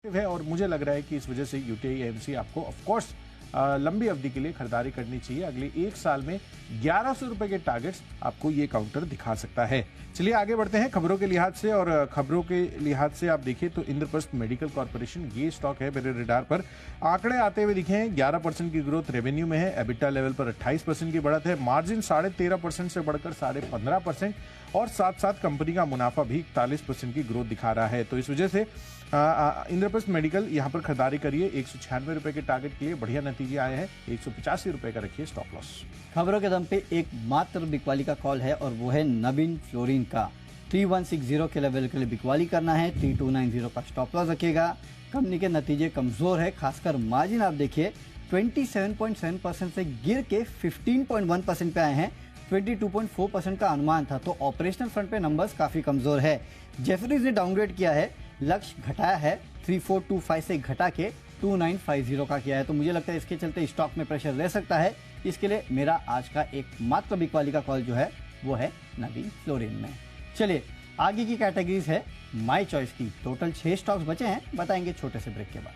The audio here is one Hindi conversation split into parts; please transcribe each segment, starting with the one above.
है और मुझे लग रहा है कि इस वजह से यूटीआई एएमसी आपको ऑफ कोर्स लंबी अवधि के लिए खरीदारी करनी चाहिए। अगले एक साल में 1100 रुपए के टारगेट्स आपको ये काउंटर दिखा सकता है। चलिए आगे बढ़ते हैं खबरों के लिहाज से, और खबरों के लिहाज से आप देखिए तो इंद्रप्रस्थ मेडिकल कॉर्पोरेशन ये स्टॉक है मेरे रडार पर। आंकड़े आते हुए दिखे हैं, 11% की ग्रोथ रेवेन्यू में है, एबिटा लेवल पर 28% की बढ़त है, मार्जिन 13.5% से बढ़कर 15.5% और साथ साथ कंपनी का मुनाफा भी 41% की ग्रोथ दिखा रहा है। तो इस वजह से इंद्रप्रस्थ मेडिकल यहां पर खरीदारी करिए। 196 रुपए के टारगेट के लिए बढ़िया नतीजे आए हैं। 185 रुपए का रखिए स्टॉप लॉस। खबरों के दम पे एक मात्र बिकवाली का कॉल है और वो है नवीन फ्लोरिन का। 3160 के लेवल के लिए बिकवाली करना है, 3290 का स्टॉप लॉस रखिएगा। कंपनी के नतीजे कमजोर है, खासकर मार्जिन आप देखिए 27.7% से गिर के 15.1% पे आए हैं। 22.4% का अनुमान था, तो ऑपरेशनल फ्रंट पे नंबर्स काफी कमजोर है। जेफरीज ने डाउनग्रेड किया है, लक्ष्य घटाया है 3425 से घटा के 2950 का किया है। तो मुझे लगता है इसके चलते स्टॉक में प्रेशर रह सकता है। इसके लिए मेरा आज का एक मात्र बिकवाली का कॉल जो है वो है नवीन फ्लोरिन में। चलिए आगे की कैटेगरीज है माय चॉइस की। टोटल 6 स्टॉक्स बचे हैं, बताएंगे छोटे से ब्रेक के बाद।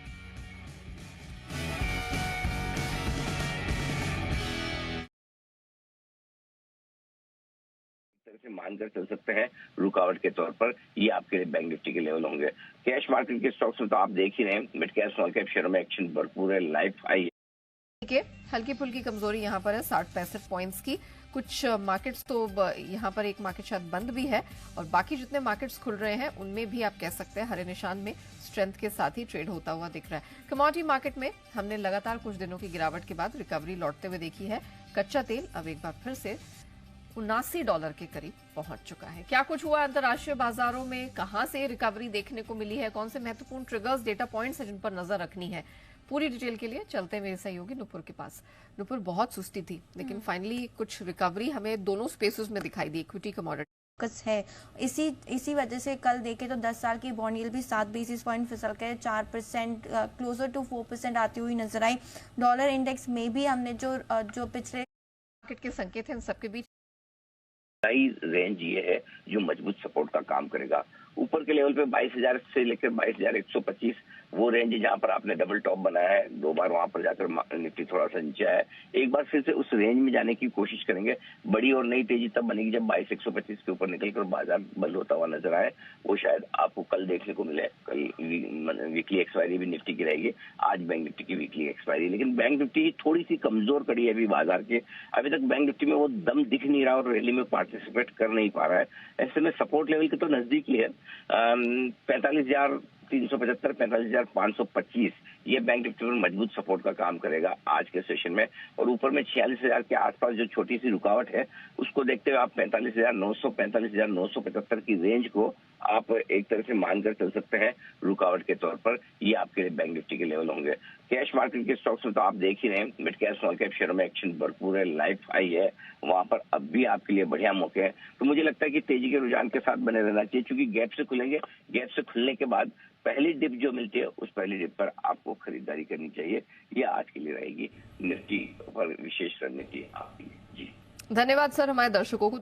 से मानकर चल सकते हैं रुकावट के तौर पर। ये आपके लिए बैंक निफ्टी के लेवल होंगे। कैश मार्केट के स्टॉक्स में तो आप देख ही रहे हैं, मिड कैप स्मॉल कैप शेयरों में एक्शन भरपूर है, लाइफ हाई है। ठीक है, हल्की फुल्की कमजोरी यहाँ पर है 60-65 पॉइंट्स की। कुछ मार्केट्स तो यहाँ पर एक मार्केट शायद बंद भी है और बाकी जितने मार्केट्स खुल रहे हैं उनमें भी आप कह सकते हैं हरे निशान में स्ट्रेंथ के साथ ही ट्रेड होता हुआ दिख रहा है। कमोडिटी मार्केट में हमने लगातार कुछ दिनों की गिरावट के बाद रिकवरी लौटते हुए देखी है। कच्चा तेल अब एक बार फिर से $79 के करीब पहुंच चुका है। क्या कुछ हुआ अंतर्राष्ट्रीय बाजारों में, कहां से रिकवरी देखने को मिली है, कौन से महत्वपूर्ण ट्रिगर्स, डेटा पॉइंट्स हैं जिन पर नजर रखनी है, पूरी डिटेल के लिए चलते मेरे सहयोगी नुपुर के पास। नुपुर, बहुत सुस्ती थी लेकिन फाइनली कुछ रिकवरी हमें दोनों स्पेसेस में दिखाई दी, इक्विटी कमोडिटी है। इसी वजह से कल देखें तो 10 साल की बॉन्ड यील्ड भी 7 बेसिस पॉइंट फिसल के 4% क्लोजर टू 4% आती हुई नजर आई। डॉलर इंडेक्स में भी हमने जो पिछले मार्केट के संकेत हैं, इन सबके बीच रेंज ये है जो मजबूत सपोर्ट का काम करेगा। ऊपर के लेवल पे 22,000 से लेकर 22,125 वो रेंज है जहां पर आपने डबल टॉप बनाया है। 2 बार वहां पर जाकर निफ्टी थोड़ा सा नीचे आया है। एक बार फिर से उस रेंज में जाने की कोशिश करेंगे। बड़ी और नई तेजी तब बनेगी जब 22,125 के ऊपर निकलकर बाजार बंद होता हुआ नजर आए। वो शायद आपको कल देखने को मिले। कल वीकली एक्सपायरी भी निफ्टी की रहेगी, आज बैंक निफ्टी की वीकली एक्सपायरी। लेकिन बैंक निफ्टी थोड़ी सी कमजोर कड़ी है अभी बाजार के। अभी तक बैंक निफ्टी में वो दम दिख नहीं रहा और रैली में पार्टिसिपेट कर नहीं पा रहा है। ऐसे में सपोर्ट लेवल के तो नजदीक ही है। 45,375, 45,525 ये बैंक निफ्टी पर मजबूत सपोर्ट का काम करेगा आज के सेशन में। और ऊपर में 46,000 के आसपास जो छोटी सी रुकावट है उसको देखते हुए आप 45,900, 45,975 की रेंज को आप एक तरह से मानकर चल सकते हैं रुकावट के तौर पर। ये आपके लिए बैंक निफ्टी के लेवल होंगे। कैश मार्केट के स्टॉक्स में तो आप देख ही रहे हैं, मिड कैप स्मॉल कैप शेयरों में एक्शन भरपूर है, लाइफ हाई है, वहां पर अब भी आपके लिए बढ़िया मौके हैं। तो मुझे लगता है कि तेजी के रुझान के साथ बने रहना चाहिए, क्योंकि गैप से खुलेंगे। गैप से खुलने के बाद पहली डिप जो मिलती है उस पहली डिप पर आपको खरीदारी करनी चाहिए। ये आज के लिए रहेगी निफ्टी पर विशेष रणनीति आपकी। जी धन्यवाद सर, हमारे दर्शकों को